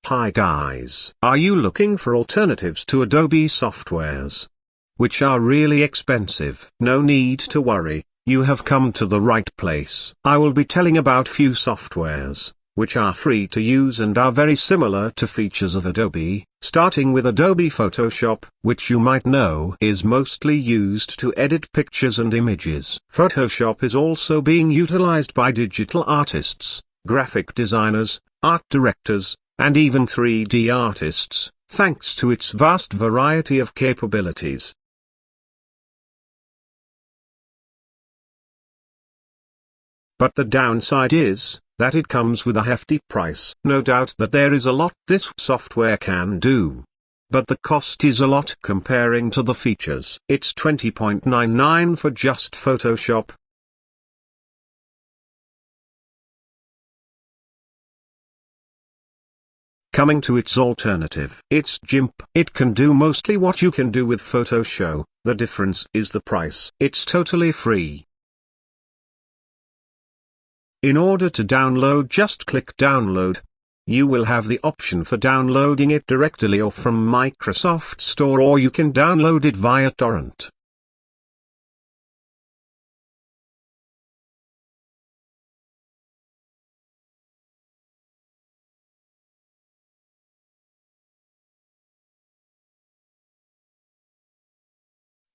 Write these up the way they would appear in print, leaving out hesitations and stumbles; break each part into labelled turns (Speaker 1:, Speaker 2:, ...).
Speaker 1: Hi guys, are you looking for alternatives to Adobe softwares, which are really expensive? No need to worry, you have come to the right place. I will be telling about few softwares, which are free to use and are very similar to features of Adobe, starting with Adobe Photoshop, which you might know is mostly used to edit pictures and images. Photoshop is also being utilized by digital artists, graphic designers, art directors, and even 3D artists, thanks to its vast variety of capabilities. But the downside is that it comes with a hefty price. No doubt that there is a lot this software can do, but the cost is a lot comparing to the features. It's $20.99 for just Photoshop. Coming to its alternative, it's GIMP. It can do mostly what you can do with Photoshop. The difference is the price. It's totally free. In order to download, just click download. You will have the option for downloading it directly or from Microsoft Store, or you can download it via torrent.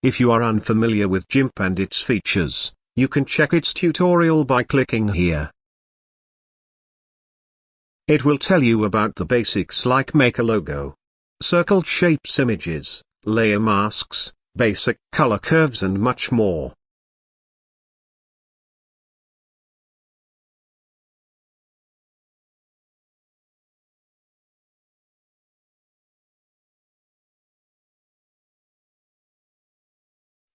Speaker 1: If you are unfamiliar with GIMP and its features, you can check its tutorial by clicking here. It will tell you about the basics like make a logo, circle shapes images, layer masks, basic color curves and much more.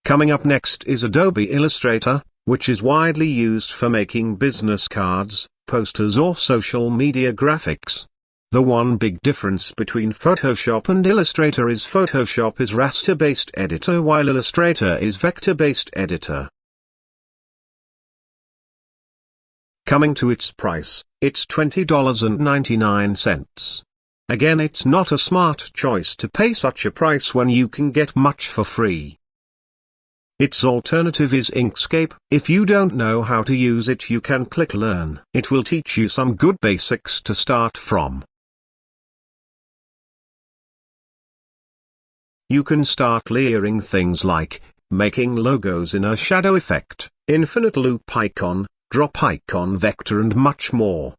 Speaker 1: Coming up next is Adobe Illustrator, which is widely used for making business cards, posters or social media graphics. The one big difference between Photoshop and Illustrator is Photoshop is raster-based editor while Illustrator is vector-based editor. Coming to its price, it's $20.99. Again, it's not a smart choice to pay such a price when you can get much for free. Its alternative is Inkscape. If you don't know how to use it, you can click Learn. It will teach you some good basics to start from. You can start layering things like making logos in a shadow effect, infinite loop icon, drop icon vector and much more.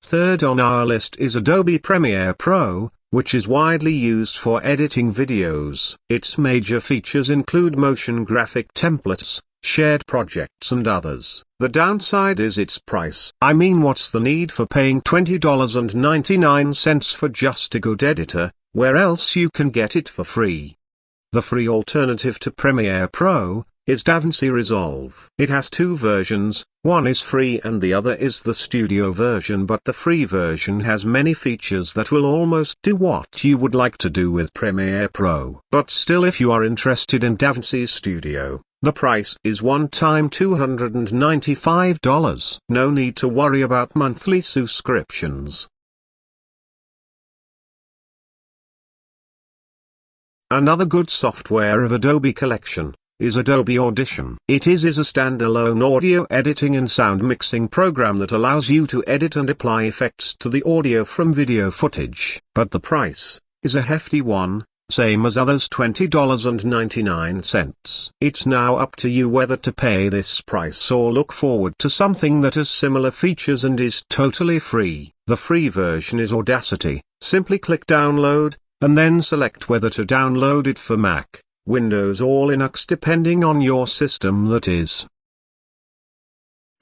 Speaker 1: Third on our list is Adobe Premiere Pro, which is widely used for editing videos. Its major features include motion graphic templates, shared projects and others. The downside is its price. I mean, what's the need for paying $20.99 for just a good editor, where else you can get it for free? The free alternative to Premiere Pro is DaVinci Resolve. It has two versions, one is free and the other is the studio version, but the free version has many features that will almost do what you would like to do with Premiere Pro. But still, if you are interested in DaVinci Studio, the price is one-time $295. No need to worry about monthly subscriptions. Another good software of Adobe collection is Adobe Audition. It is a standalone audio editing and sound mixing program that allows you to edit and apply effects to the audio from video footage. But the price is a hefty one, same as others, $20.99. It's now up to you whether to pay this price or look forward to something that has similar features and is totally free. The free version is Audacity. Simply click download, and then select whether to download it for Mac, Windows or Linux depending on your system, that is.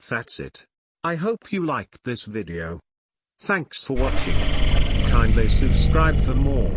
Speaker 1: That's it. I hope you liked this video. Thanks for watching. Kindly subscribe for more.